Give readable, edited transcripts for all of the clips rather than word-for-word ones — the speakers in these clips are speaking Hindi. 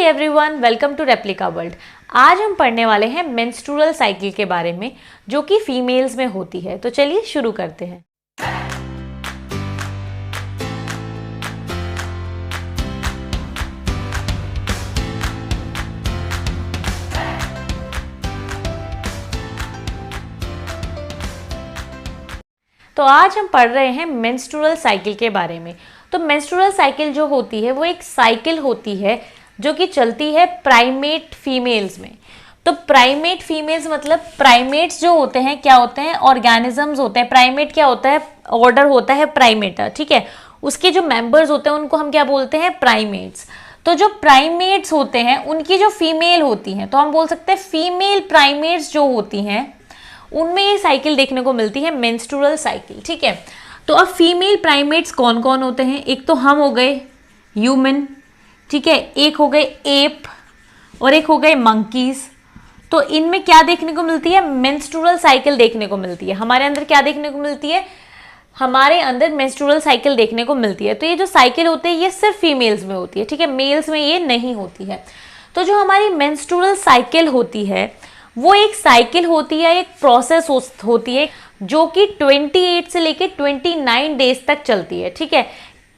Everyone, welcome to replica world. आज हम पढ़ने वाले हैं मेंस्ट्रुअल साइकिल के बारे में, जो कि फीमेल्स में होती है। तो चलिए शुरू करते हैं। तो आज हम पढ़ रहे हैं मेंस्ट्रुअल साइकिल के बारे में। तो मेंस्ट्रुअल साइकिल जो होती है वो एक साइकिल होती है जो कि चलती है प्राइमेट फीमेल्स में। तो प्राइमेट फीमेल्स मतलब प्राइमेट्स जो होते हैं क्या होते हैं, ऑर्गेनिजम्स होते हैं। प्राइमेट क्या होता है, ऑर्डर होता है प्राइमेटा, ठीक है। उसके जो मेंबर्स होते हैं उनको हम क्या बोलते हैं, प्राइमेट्स। तो जो प्राइमेट्स होते हैं उनकी जो फीमेल होती हैं तो हम बोल सकते हैं फीमेल प्राइमेट्स जो होती हैं उनमें ये साइकिल देखने को मिलती है, मेंस्ट्रुअल साइकिल, ठीक है। तो अब फीमेल प्राइमेट्स कौन कौन होते हैं, एक तो हम हो गए ह्यूमन, ठीक है, एक हो गए एप और एक हो गए मंकीज। तो इनमें क्या देखने को मिलती है, मेंस्ट्रुअल साइकिल देखने को मिलती है। हमारे अंदर क्या देखने को मिलती है, हमारे अंदर मेंस्ट्रुअल साइकिल देखने को मिलती है। तो ये जो साइकिल होती है ये सिर्फ फीमेल्स में होती है, ठीक है, मेल्स में ये नहीं होती है। तो जो हमारी मेंस्ट्रुअल साइकिल होती है वो एक साइकिल होती है, एक प्रोसेस होती है जो कि 28 से लेके 29 डेज तक चलती है, ठीक है।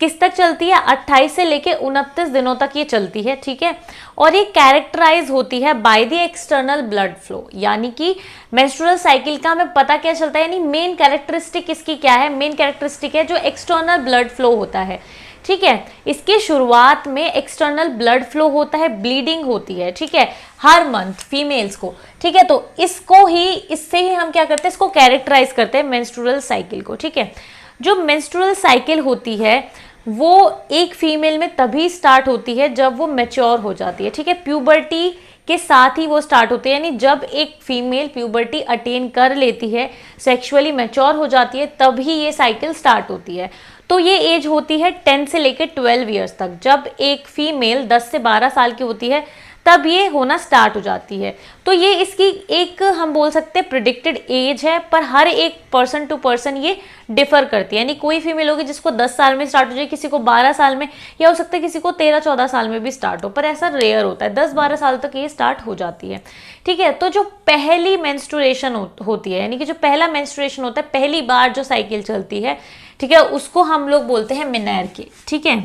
किस तक चलती है, 28 से लेके 29 दिनों तक ये चलती है, ठीक है। और ये कैरेक्टराइज होती है by the external blood flow, यानी कि मेंस्ट्रुअल साइकिल का हमें पता क्या चलता है, यानी मेन कैरेक्टरिस्टिक इसकी क्या है, मेन कैरेक्टरिस्टिक है जो एक्सटर्नल ब्लड फ्लो होता है, ठीक है। इसके शुरुआत में एक्सटर्नल ब्लड फ्लो होता है, ब्लीडिंग होती है, ठीक है, हर मंथ फीमेल्स को, ठीक है। तो इससे ही हम क्या करते हैं, इसको कैरेक्टराइज करते हैं मेंस्ट्रुअल साइकिल को, ठीक है। जो मेंस्ट्रुअल साइकिल होती है वो एक फीमेल में तभी स्टार्ट होती है जब वो मैच्योर हो जाती है, ठीक है। प्यूबर्टी के साथ ही वो स्टार्ट होती है, यानी जब एक फीमेल प्यूबर्टी अटेन कर लेती है, सेक्सुअली मैच्योर हो जाती है, तभी ये साइकिल स्टार्ट होती है। तो ये एज होती है 10 से लेकर 12 ईयर्स तक। जब एक फीमेल 10 से 12 साल की होती है तब ये होना स्टार्ट हो जाती है। तो ये इसकी एक हम बोल सकते हैं प्रिडिक्टेड एज है, पर हर एक पर्सन टू पर्सन ये डिफर करती है। यानी कोई फीमेल होगी जिसको 10 साल में स्टार्ट हो जाए, किसी को 12 साल में, या हो सकता है किसी को 13-14 साल में भी स्टार्ट हो, पर ऐसा रेयर होता है, 10-12 साल तक ये स्टार्ट हो जाती है, ठीक है। तो जो पहली मेंस्ट्रुएशन होती है, यानी कि जो पहला मेंस्ट्रुएशन होता है, पहली बार जो साइकिल चलती है, ठीक है, उसको हम लोग बोलते हैं मेनैर्के, ठीक है।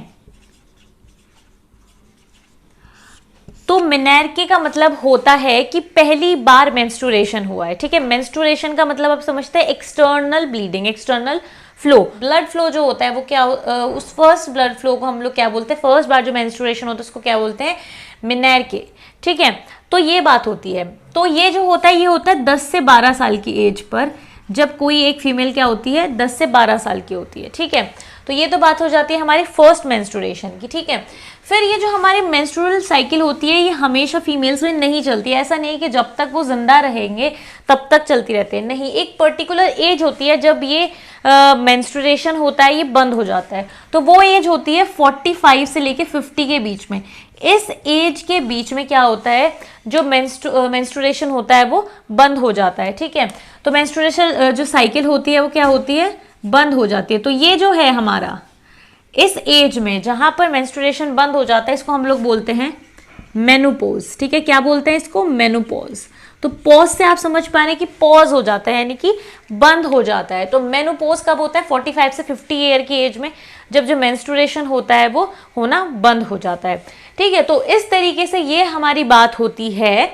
तो मेनैर्के का मतलब होता है कि पहली बार मेंस्ट्रुएशन हुआ है, ठीक है। मेंस्ट्रुएशन का मतलब आप समझते हैं external bleeding, external flow, blood flow जो होता है वो क्या, उस फर्स्ट ब्लड फ्लो को हम लोग क्या बोलते हैं, फर्स्ट बार जो मेंस्ट्रुएशन होता है उसको क्या बोलते हैं, मेनैर्के, ठीक है। तो ये बात होती है। तो ये जो होता है ये होता है 10 से 12 साल की एज पर, जब कोई एक फीमेल क्या होती है 10 से 12 साल की होती है, ठीक है। तो ये तो बात हो जाती है हमारी फर्स्ट मेंस्ट्रुएशन की, ठीक है। फिर ये जो हमारी मेंस्ट्रुअल साइकिल होती है ये हमेशा फीमेल्स में नहीं चलती है। ऐसा नहीं कि जब तक वो जिंदा रहेंगे तब तक चलती रहती है, नहीं, एक पर्टिकुलर एज होती है जब ये मेंस्ट्रुएशन होता है, ये बंद हो जाता है। तो वो एज होती है 45 से लेके 50 के बीच में। इस एज के बीच में क्या होता है, जो मेंस्ट्रुएशन होता है वो बंद हो जाता है, ठीक है। तो मेंस्ट्रुएशन जो साइकिल होती है वो क्या होती है, बंद हो जाती है। तो ये जो है हमारा इस एज में जहां पर मेंस्ट्रुएशन बंद हो जाता है इसको हम लोग बोलते हैं मेनोपॉज, ठीक है। क्या बोलते हैं इसको, मेनोपॉज। तो पॉज से आप समझ पा रहे हैं कि पॉज हो जाता है, यानी कि बंद हो जाता है। तो मेनोपॉज कब होता है, 45 से 50 ईयर की एज में, जब जो मेंस्ट्रुएशन होता है वो होना बंद हो जाता है, ठीक है। तो इस तरीके से ये हमारी बात होती है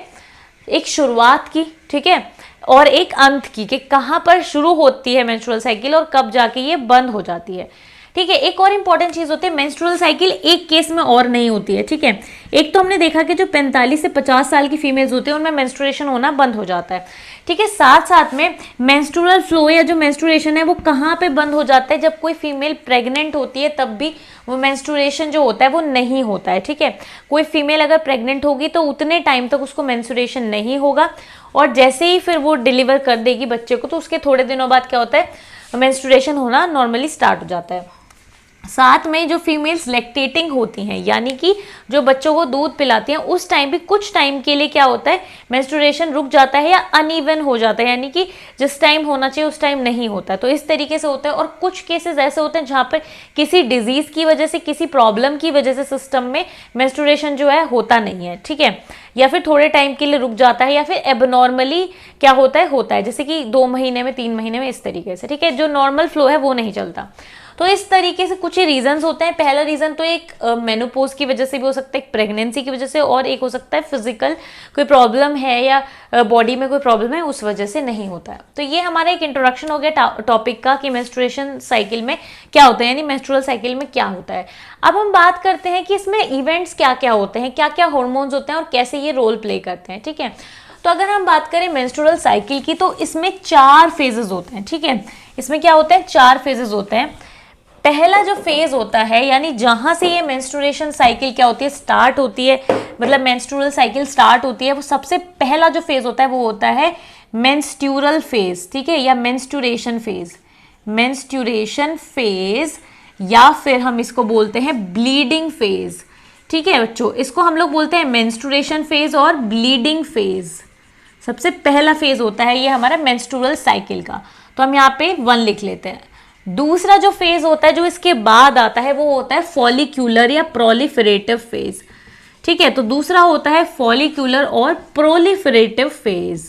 एक शुरुआत की, ठीक है, और एक अंत की, कि कहाँ पर शुरू होती है मेंस्ट्रुअल साइकिल और कब जाके ये बंद हो जाती है, ठीक है। एक और इंपॉर्टेंट चीज होती है, मेंस्ट्रुअल साइकिल एक केस में और नहीं होती है, ठीक है। एक तो हमने देखा कि जो 45 से 50 साल की फीमेल्स होती है उनमें मेंस्ट्रुएशन होना बंद हो जाता है, ठीक है। साथ साथ में मेंस्ट्रुअल फ्लो या जो मेंस्ट्रुएशन है वो कहाँ पे बंद हो जाता है, जब कोई फीमेल प्रेग्नेंट होती है तब भी वो मेंस्ट्रुएशन जो होता है वो नहीं होता है, ठीक है। कोई फीमेल अगर प्रेग्नेंट होगी तो उतने टाइम तक उसको मेंस्ट्रुएशन नहीं होगा, और जैसे ही फिर वो डिलीवर कर देगी बच्चे को तो उसके थोड़े दिनों बाद क्या होता है, मेंस्ट्रुएशन होना नॉर्मली स्टार्ट हो जाता है। साथ में जो फीमेल्स लैक्टेटिंग होती हैं, यानी कि जो बच्चों को दूध पिलाती हैं, उस टाइम भी कुछ टाइम के लिए क्या होता है, मेंस्ट्रुएशन रुक जाता है या अनइवन हो जाता है, यानी कि जिस टाइम होना चाहिए उस टाइम नहीं होता। तो इस तरीके से होता है। और कुछ केसेस ऐसे होते हैं जहाँ पर किसी डिजीज की वजह से, किसी प्रॉब्लम की वजह से सिस्टम में मेंस्ट्रुएशन जो है होता नहीं है, ठीक है, या फिर थोड़े टाइम के लिए रुक जाता है, या फिर एबनॉर्मली क्या होता है जैसे कि 2 महीने में, 3 महीने में, इस तरीके से, ठीक है। जो नॉर्मल फ्लो है वो नहीं चलता। तो इस तरीके से कुछ ही रीजंस होते हैं। पहला रीजन तो एक मेनोपॉज की वजह से भी हो सकता है, एक प्रेगनेंसी की वजह से, और एक हो सकता है फिजिकल कोई प्रॉब्लम है या बॉडी में कोई प्रॉब्लम है उस वजह से नहीं होता है। तो ये हमारा एक इंट्रोडक्शन हो गया टॉपिक का कि मेंस्ट्रुएशन साइकिल में क्या होता है, यानी मेंस्ट्रुअल साइकिल में क्या होता है। अब हम बात करते हैं कि इसमें इवेंट्स क्या क्या होते हैं, क्या क्या हॉर्मोन्स होते हैं और कैसे ये रोल प्ले करते हैं, ठीक है। तो अगर हम बात करें मेंस्ट्रुअल साइकिल की, तो इसमें 4 फेजेस होते हैं, ठीक है। इसमें क्या होता है, 4 फेजेस होते हैं। पहला जो फेज होता है, यानी जहां से ये मेंस्ट्रुएशन साइकिल क्या होती है, स्टार्ट होती है, मतलब मेंस्ट्रुअल साइकिल स्टार्ट होती है, वो सबसे पहला जो फेज होता है वो होता है मेंस्ट्रुअल फेज, ठीक है, या मेंस्ट्रुएशन फेज। मेंस्ट्रुएशन फेज, या फिर हम इसको बोलते हैं ब्लीडिंग फेज, ठीक है बच्चों। इसको हम लोग बोलते हैं मेंस्ट्रुएशन फेज और ब्लीडिंग फेज। सबसे पहला फेज होता है ये हमारा मेंस्ट्रुअल साइकिल का, तो हम यहाँ पे 1 लिख लेते हैं। दूसरा जो फेज होता है जो इसके बाद आता है वो होता है फॉलिक्यूलर या प्रोलिफरेटिव फेज, ठीक है। तो दूसरा होता है फॉलिक्यूलर और प्रोलिफरेटिव फेज,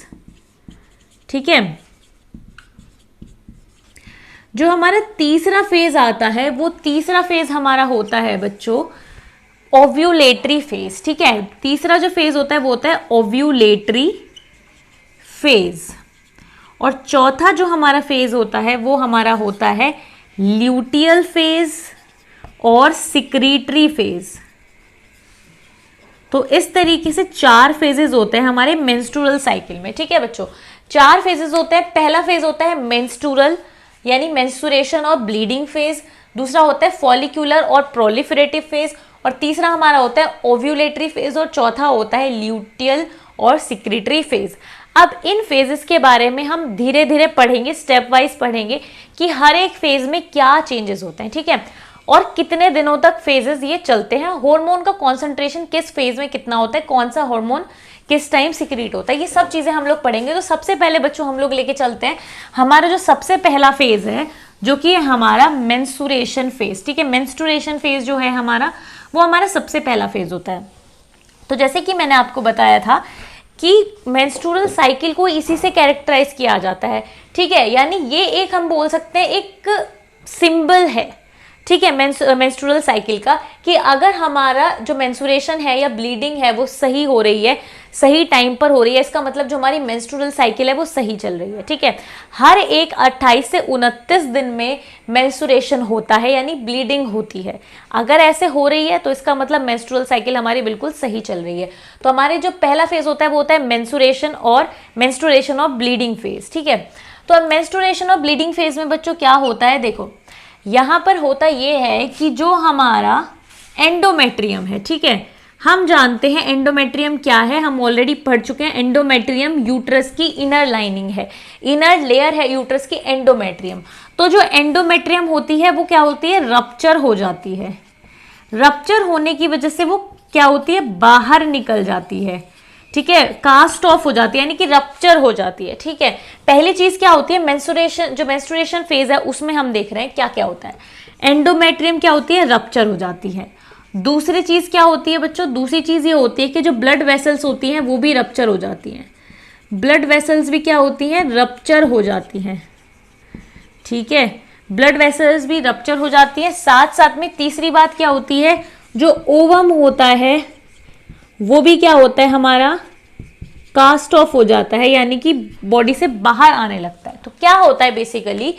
ठीक है। जो हमारा तीसरा फेज आता है, वो तीसरा फेज हमारा होता है बच्चों ओव्यूलेटरी फेज, ठीक है। तीसरा जो फेज होता है वो होता है ओव्यूलेटरी फेज। और चौथा जो हमारा फेज होता है वो हमारा होता है ल्यूटियल फेज और सिक्रीटरी फेज। तो इस तरीके से 4 फेजेस होते हैं हमारे मेंस्ट्रुअल साइकिल में, ठीक है बच्चों। 4 फेजेस होते हैं। पहला फेज होता है मेंस्ट्रुअल यानी मेंस्ट्रुएशन और ब्लीडिंग फेज, दूसरा होता है फॉलिक्यूलर और प्रोलिफरेटिव फेज, और तीसरा हमारा होता है ओव्यूलेटरी फेज, और चौथा होता है ल्यूटियल और सिक्रीटरी फेज। अब इन फेजेस के बारे में हम धीरे धीरे पढ़ेंगे, स्टेप वाइज पढ़ेंगे कि हर एक फेज में क्या चेंजेस होते हैं, ठीक है, और कितने दिनों तक फेजेस ये चलते हैं, हार्मोन का कॉन्सेंट्रेशन किस फेज में कितना होता है, कौन सा हार्मोन किस टाइम सिक्रीट होता है, ये सब चीजें हम लोग पढ़ेंगे। तो सबसे पहले बच्चों हम लोग लेके चलते हैं हमारा जो सबसे पहला फेज है, जो कि हमारा मेंस्ट्रुएशन फेज, ठीक है। मेंस्ट्रुएशन फेज जो है हमारा, वो हमारा सबसे पहला फेज होता है। तो जैसे कि मैंने आपको बताया था कि मेंस्ट्रुअल साइकिल को इसी से कैरेक्टराइज किया जाता है, ठीक है, यानी ये एक हम बोल सकते हैं एक सिंबल है, ठीक है, मेंस्ट्रुअल साइकिल का, कि अगर हमारा जो मेंस्ट्रुएशन है या ब्लीडिंग है वो सही हो रही है, सही टाइम पर हो रही है, इसका मतलब जो हमारी मेंस्ट्रुअल साइकिल है वो सही चल रही है, ठीक है। हर एक 28 से 29 दिन में मेंस्ट्रुएशन होता है, यानी ब्लीडिंग होती है। अगर ऐसे हो रही है तो इसका मतलब मेंस्ट्रुअल साइकिल हमारी बिल्कुल सही चल रही है। तो हमारे जो पहला फेज होता है वो होता है मेंस्ट्रुएशन और ब्लीडिंग फेज, ठीक है। तो अब मेंस्ट्रुएशन और ब्लीडिंग फेज में बच्चों क्या होता है, देखो यहाँ पर होता ये है कि जो हमारा एंडोमेट्रियम है, ठीक है, हम जानते हैं एंडोमेट्रियम क्या है, हम ऑलरेडी पढ़ चुके हैं। एंडोमेट्रियम यूट्रस की इनर लाइनिंग है, इनर लेयर है यूट्रस की एंडोमेट्रियम। तो जो एंडोमेट्रियम होती है वो क्या होती है, रप्चर हो जाती है। रप्चर होने की वजह से वो क्या होती है, बाहर निकल जाती है, ठीक है, कास्ट ऑफ हो जाती है, यानी कि रप्चर हो जाती है, ठीक है। पहली चीज क्या होती है, मेंस्ट्रुएशन, जो मेंस्ट्रुएशन फेज है उसमें हम देख रहे हैं क्या क्या होता है। एंडोमेट्रियम क्या होती है, रप्चर हो जाती है। दूसरी चीज क्या होती है बच्चों, दूसरी चीज ये होती है कि जो ब्लड वेसल्स होती हैं वो भी रप्चर हो जाती हैं। ब्लड वेसल्स भी क्या होती हैं, रप्चर हो जाती हैं, ठीक है, ब्लड वेसल्स भी रप्चर हो जाती है। साथ साथ में तीसरी बात क्या होती है, जो ओवम होता है वो भी क्या होता है हमारा, कास्ट ऑफ हो जाता है, यानी कि बॉडी से बाहर आने लगता है। तो क्या होता है बेसिकली,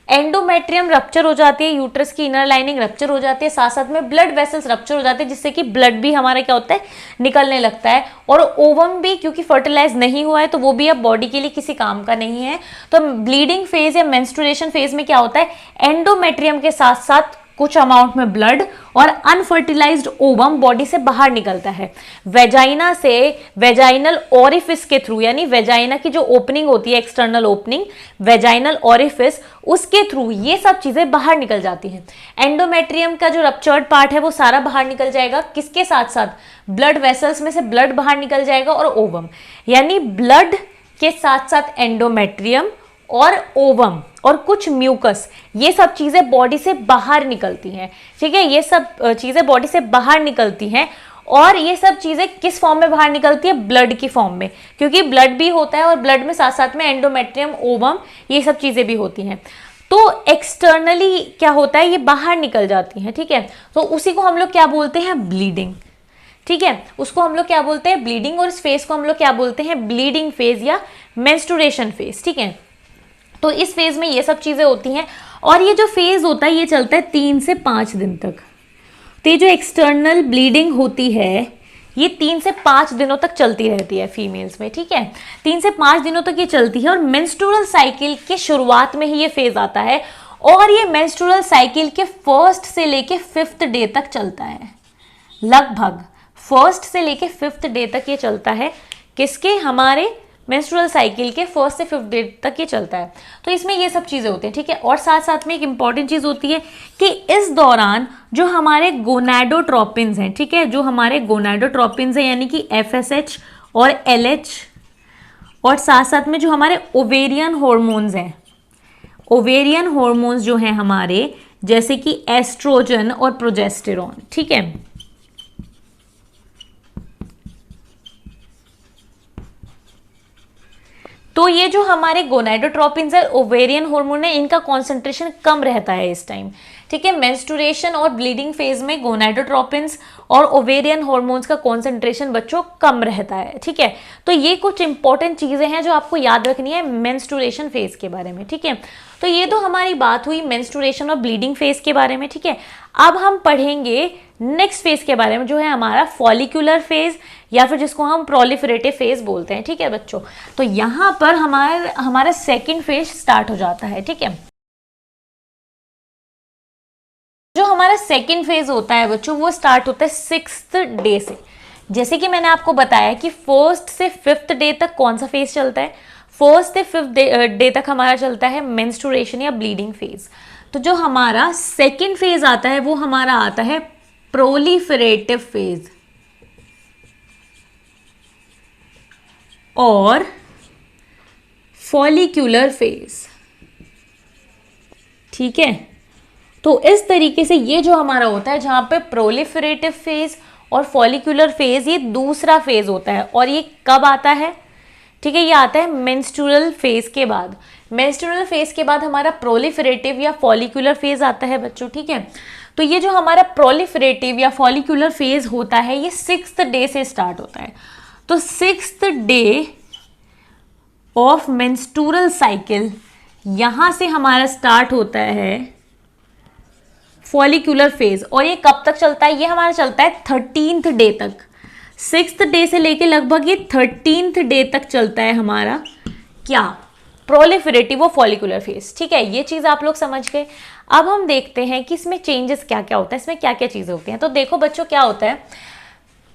एंडोमेट्रियम रप्चर हो जाती है, यूट्रस की इनर लाइनिंग रप्चर हो जाती है, साथ साथ में ब्लड वेसल्स रप्चर हो जाते हैं, जिससे कि ब्लड भी हमारा क्या होता है, निकलने लगता है। और ओवम भी क्योंकि फर्टिलाइज नहीं हुआ है तो वो भी अब बॉडी के लिए किसी काम का नहीं है। तो ब्लीडिंग फेज या मेंस्ट्रुएशन फेज में क्या होता है, एंडोमेट्रियम के साथ साथ कुछ अमाउंट में ब्लड, और अनफर्टिलाइज्ड ओवम बॉडी से बाहर निकलता है। वेजाइना से वेजाइनल ओरिफिस के थ्रू, यानी वेजाइना की जो ओपनिंग होती है, एक्सटर्नल ओपनिंग, वेजाइनल ओरिफिस, उसके थ्रू ये सब चीजें बाहर निकल जाती हैं। एंडोमेट्रियम का जो रप्चर्ड पार्ट है वो सारा बाहर निकल जाएगा, किसके साथ साथ? ब्लड वेसल्स में से ब्लड बाहर निकल जाएगा और ओवम, यानी ब्लड के साथ साथ एंडोमेट्रियम और ओवम और कुछ म्यूकस, ये सब चीजें बॉडी से बाहर निकलती हैं। ठीक है, ये सब चीजें बॉडी से बाहर निकलती हैं, और ये सब चीजें किस फॉर्म में बाहर निकलती है? ब्लड की फॉर्म में, क्योंकि ब्लड भी होता है और ब्लड में साथ साथ में एंडोमेट्रियम, ओवम, ये सब चीजें भी होती हैं। तो एक्सटर्नली क्या होता है? ये बाहर निकल जाती हैं। ठीक है, तो उसी को हम लोग क्या बोलते हैं? ब्लीडिंग। ठीक है, उसको हम लोग क्या बोलते हैं? ब्लीडिंग। और इस फेज को हम लोग क्या बोलते हैं? ब्लीडिंग फेज या मेंस्ट्रुएशन फेज। ठीक है, तो इस फेज में ये सब चीजें होती हैं, और ये जो फेज होता है ये चलता है 3 से 5 दिन तक। तो ये जो एक्सटर्नल ब्लीडिंग होती है ये 3 से 5 दिनों तक चलती रहती है फीमेल्स में। ठीक है, 3 से 5 दिनों तक ये चलती है, और मेंस्ट्रुअल साइकिल के शुरुआत में ही ये फेज आता है, और ये मेंस्ट्रुअल साइकिल के 1st से लेके 5th डे तक चलता है। लगभग 1st से लेके 5th डे तक ये चलता है। किसके? हमारे मेंस्ट्रुअल साइकिल के 1st से 5th डे तक ये चलता है। तो इसमें ये सब चीज़ें होती हैं। ठीक है, और साथ साथ में एक इंपॉर्टेंट चीज़ होती है कि इस दौरान जो हमारे गोनाडोट्रोपिन्स हैं, ठीक है, जो हमारे गोनाडोट्रोपिन्स हैं यानी कि FSH और LH, और साथ साथ में जो हमारे ओवेरियन हॉर्मोन्स हैं, ओवेरियन हॉर्मोन्स जो हैं हमारे, जैसे कि एस्ट्रोजन और प्रोजेस्टेरॉन। ठीक है, तो ये जो हमारे गोनाडोट्रोपिन्स है, ओवेरियन हार्मोन है, इनका कॉन्सेंट्रेशन कम रहता है इस टाइम। ठीक है, मेंस्ट्रुएशन और ब्लीडिंग फेज में गोनाडोट्रोपिन्स और ओवेरियन हार्मोन्स का कॉन्सेंट्रेशन बच्चों कम रहता है। ठीक है, तो ये कुछ इंपॉर्टेंट चीजें हैं जो आपको याद रखनी है मेंस्ट्रुएशन फेज के बारे में। ठीक है, तो ये तो हमारी बात हुई मेंस्ट्रुएशन और ब्लीडिंग फेज के बारे में। ठीक है, अब हम पढ़ेंगे नेक्स्ट फेज के बारे में, जो है हमारा फॉलिक्यूलर फेज, या फिर जिसको हम प्रोलिफरेटिव फेज बोलते हैं। ठीक है बच्चों, तो यहां पर हमारा सेकेंड फेज स्टार्ट हो जाता है। ठीक है, जो हमारा सेकेंड फेज होता है बच्चों वो स्टार्ट होता है 6th डे से। जैसे कि मैंने आपको बताया कि 1st से 5th डे तक कौन सा फेज चलता है? 1st से 5th डे तक हमारा चलता है मेंस्ट्रुएशन या ब्लीडिंग फेज। तो जो हमारा सेकेंड फेज आता है वो हमारा आता है प्रोलिफरेटिव फेज और फॉलिक्यूलर फेज। ठीक है, तो इस तरीके से ये जो हमारा होता है, जहां पे प्रोलिफरेटिव फेज और फॉलिक्यूलर फेज, ये दूसरा फेज होता है। और ये कब आता है? ठीक है, ये आता है मेंस्ट्रुअल फेज के बाद। मेंस्ट्रुअल फेज के बाद हमारा प्रोलिफरेटिव या फॉलिक्यूलर फेज आता है बच्चों। ठीक है, तो ये जो हमारा प्रोलिफरेटिव या फॉलिक्यूलर फेज होता है ये 6th डे से स्टार्ट होता है। तो 6th day of menstrual cycle, यहां से हमारा स्टार्ट होता है फॉलिक्यूलर फेज। और ये कब तक चलता है? ये हमारा चलता है 13th डे तक। 6th डे से लेके लगभग ये 13th डे तक चलता है हमारा क्या? प्रोलिफरेटिव और फॉलिक्यूलर फेज। ठीक है, ये चीज आप लोग समझ गए। अब हम देखते हैं कि इसमें चेंजेस क्या क्या होता है, इसमें क्या क्या चीजें होती हैं। तो देखो बच्चों, क्या होता है,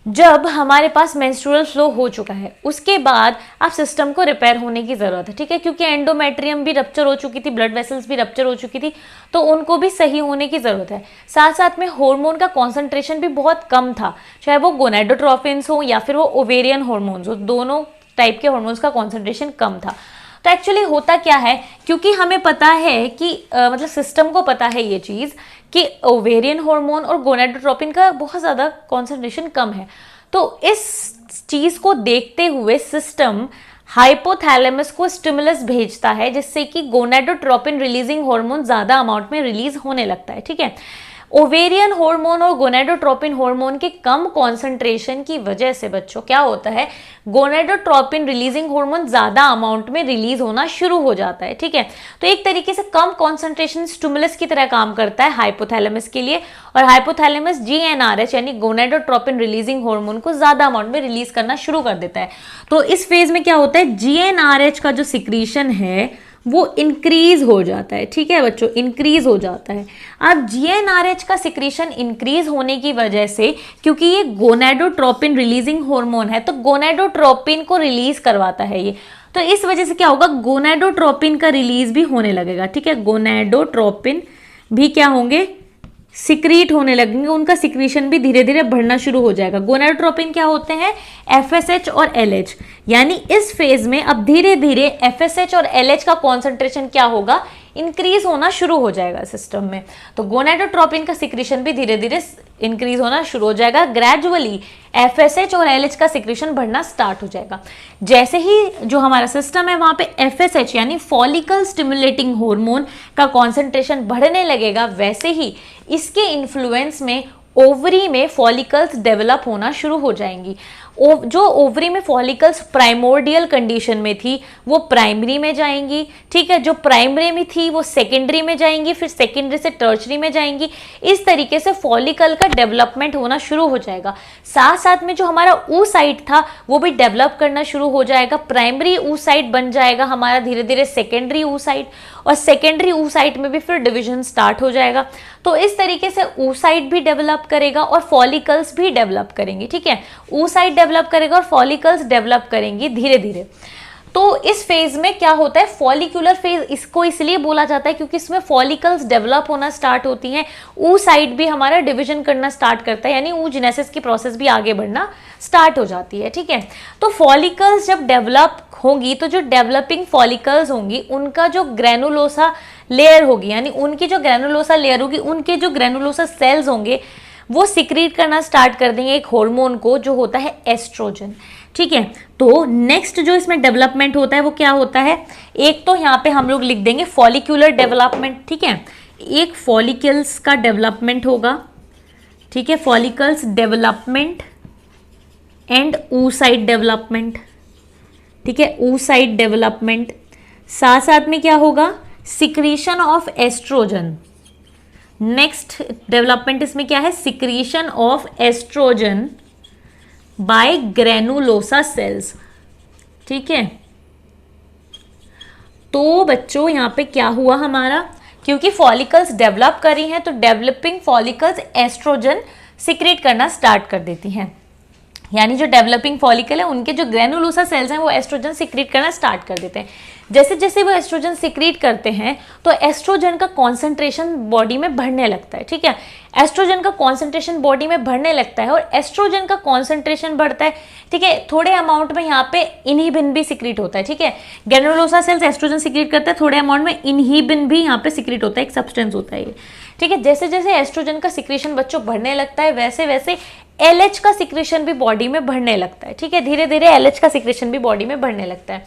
जब हमारे पास मेंस्ट्रुअल फ्लो हो चुका है उसके बाद अब सिस्टम को रिपेयर होने की जरूरत है। ठीक है, क्योंकि एंडोमेट्रियम भी रप्चर हो चुकी थी, ब्लड वेसल्स भी रप्चर हो चुकी थी, तो उनको भी सही होने की जरूरत है। साथ साथ में हार्मोन का कॉन्सेंट्रेशन भी बहुत कम था, चाहे वो गोनाडोट्रोपिन्स हो या फिर वो ओवेरियन हार्मोन्स हो, दोनों टाइप के हार्मोन्स का कॉन्सेंट्रेशन कम था। तो एक्चुअली होता क्या है, क्योंकि हमें पता है कि मतलब सिस्टम को पता है ये चीज़ कि ओवेरियन हार्मोन और गोनाडोट्रोपिन का बहुत ज़्यादा कॉन्सेंट्रेशन कम है, तो इस चीज़ को देखते हुए सिस्टम हाइपोथैलेमस को स्टिमुलस भेजता है, जिससे कि गोनाडोट्रोपिन रिलीजिंग हार्मोन ज़्यादा अमाउंट में रिलीज होने लगता है। ठीक है, ओवेरियन हार्मोन और गोनाडोट्रोपिन हार्मोन के कम कॉन्सेंट्रेशन की वजह से बच्चों क्या होता है, गोनाडोट्रोपिन रिलीजिंग हार्मोन ज्यादा अमाउंट में रिलीज होना शुरू हो जाता है। ठीक है, तो एक तरीके से कम कॉन्सेंट्रेशन स्टिमुलस की तरह काम करता है हाइपोथैलेमस के लिए, और हाइपोथैलेमस GnRH यानी गोनाडोट्रोपिन रिलीजिंग हार्मोन को ज्यादा अमाउंट में रिलीज करना शुरू कर देता है। तो इस फेज में क्या होता है, GnRH का जो सिक्रीशन है वो इंक्रीज हो जाता है। ठीक है बच्चों, इंक्रीज हो जाता है। अब जीएनआरएच का सिक्रीशन इंक्रीज होने की वजह से, क्योंकि ये गोनेडोट्रोपिन रिलीजिंग हार्मोन है, तो गोनेडोट्रोपिन को रिलीज करवाता है ये, तो इस वजह से क्या होगा, गोनेडोट्रोपिन का रिलीज भी होने लगेगा। ठीक है, गोनेडोट्रोपिन भी क्या होंगे, सिक्रीट होने लगेंगे, उनका सिक्रीशन भी धीरे धीरे बढ़ना शुरू हो जाएगा। गोनेडोट्रोपिन क्या होते हैं, एफएसएच और एलएच, यानी इस फेज में अब धीरे धीरे एफएसएच और एलएच का कॉन्सेंट्रेशन क्या होगा, इंक्रीज होना शुरू हो जाएगा सिस्टम में। तो गोनेडोट्रोपिन का सिक्रीशन भी धीरे धीरे इंक्रीज होना शुरू हो जाएगा। ग्रेजुअली एफएसएच और एलएच का सिक्रीशन बढ़ना स्टार्ट हो जाएगा। जैसे ही जो हमारा सिस्टम है वहां पे एफएसएच यानी फॉलिकल स्टिमुलेटिंग हार्मोन का कॉन्सेंट्रेशन बढ़ने लगेगा, वैसे ही इसके इन्फ्लुएंस में ओवरी में फॉलिकल्स डेवलप होना शुरू हो जाएंगी। जो ओवरी में फॉलिकल्स प्राइमोर्डियल कंडीशन में थी वो प्राइमरी में जाएंगी। ठीक है, जो प्राइमरी में थी वो सेकेंडरी में जाएंगी, फिर सेकेंडरी से टर्चरी में जाएंगी। इस तरीके से फॉलिकल का डेवलपमेंट होना शुरू हो जाएगा। साथ साथ में जो हमारा oocyte था वो भी डेवलप करना शुरू हो जाएगा। प्राइमरी oocyte बन जाएगा हमारा धीरे धीरे सेकेंडरी oocyte, और सेकेंडरी oocyte में भी फिर डिवीजन स्टार्ट हो जाएगा। तो इस तरीके से oocyte भी डेवलप करेगा और फॉलिकल्स भी डेवलप करेंगी। ठीक है, oocyte डेवलप करेगा और फॉलिकल्स डेवलप करेंगी धीरे धीरे। तो इस फेज में क्या होता है, फॉलिकुलर फेज इसको इसलिए बोला जाता है क्योंकि इसमें फॉलिकल्स डेवलप होना स्टार्ट होती हैं, oocyte भी हमारा डिवीजन करना स्टार्ट करता है, यानी oogenesis की प्रोसेस भी आगे बढ़ना स्टार्ट हो जाती है। ठीक है, तो फॉलिकल्स जब डेवलप होंगी तो जो डेवलपिंग फॉलिकल्स होंगी उनका जो ग्रेनुलोसा लेयर होगी, यानी उनकी जो ग्रेनुलोसा लेयर होगी, उनके जो ग्रेनुलोसा सेल्स होंगे वो सिक्रीट करना स्टार्ट कर देंगे एक हार्मोन को जो होता है एस्ट्रोजन। ठीक है, तो नेक्स्ट जो इसमें डेवलपमेंट होता है वो क्या होता है, एक तो यहाँ पे हम लोग लिख देंगे फॉलिक्यूलर डेवलपमेंट। ठीक है, एक फॉलिकल्स का डेवलपमेंट होगा। ठीक है, follicles development and oocyte development. ठीक है, oocyte डेवलपमेंट, साथ साथ में क्या होगा, secretion of estrogen. Next development इसमें क्या है, secretion of estrogen by granulosa cells. ठीक है, तो बच्चों यहां पे क्या हुआ हमारा, क्योंकि फॉलिकल्स डेवलप कर रही हैं तो डेवलपिंग फॉलिकल्स एस्ट्रोजन सिक्रेट करना स्टार्ट कर देती हैं, यानी जो डेवलपिंग फॉलिकल है उनके जो ग्रेनुलोसा सेल्स हैं वो एस्ट्रोजन सिक्रीट करना स्टार्ट कर देते हैं। जैसे जैसे वो एस्ट्रोजन सिक्रीट करते हैं तो एस्ट्रोजन का कॉन्सेंट्रेशन बॉडी में बढ़ने लगता है। ठीक है, एस्ट्रोजन का कॉन्सेंट्रेशन बॉडी में बढ़ने लगता है, और एस्ट्रोजन का कॉन्सेंट्रेशन बढ़ता है। ठीक है, थोड़े अमाउंट में यहाँ पे इनहिबिन भी सिक्रीट होता है। ठीक है, ग्रेनुलोसा सेल्स एस्ट्रोजन सिक्रीट करते हैं, थोड़े अमाउंट में इनहिबिन भी यहाँ पे सिक्रीट होता है, एक सब्सटेंस होता है ये। ठीक है, जैसे जैसे एस्ट्रोजन का सिक्रीशन बच्चों बढ़ने लगता है वैसे वैसे एलएच का सिक्रीशन भी बॉडी में बढ़ने लगता है। ठीक है, धीरे धीरे एलएच का सिक्रीशन भी बॉडी में बढ़ने लगता है।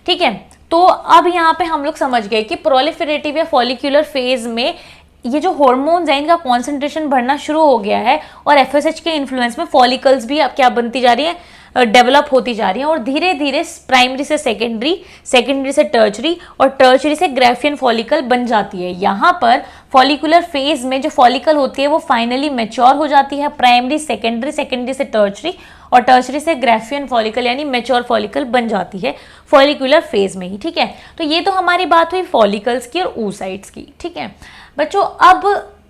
ठीक है, तो अब यहाँ पे हम लोग समझ गए कि प्रोलिफरेटिव या फॉलिक्यूलर फेज में ये जो हार्मोन्स हैं इनका कॉन्सेंट्रेशन बढ़ना शुरू हो गया है, और एफएसएच के इन्फ्लुएंस में फॉलिकल्स भी अब क्या बनती जा रही है, डेवलप होती जा रही है, और धीरे धीरे प्राइमरी से सेकेंडरी, सेकेंडरी से टर्चरी, और टर्चरी से ग्राफियन फॉलिकल बन जाती है। यहाँ पर फॉलिकुलर फेज में जो फॉलिकल होती है वो फाइनली मैच्योर हो जाती है, प्राइमरी सेकेंडरी, सेकेंडरी से टर्चरी, और टर्चरी से ग्राफियन फॉलिकल यानी मैच्योर फॉलिकल बन जाती है फॉलिकुलर फेज में ही। ठीक है, तो ये तो हमारी बात हुई फॉलिकल्स की और oocytes की। ठीक है बच्चों, अब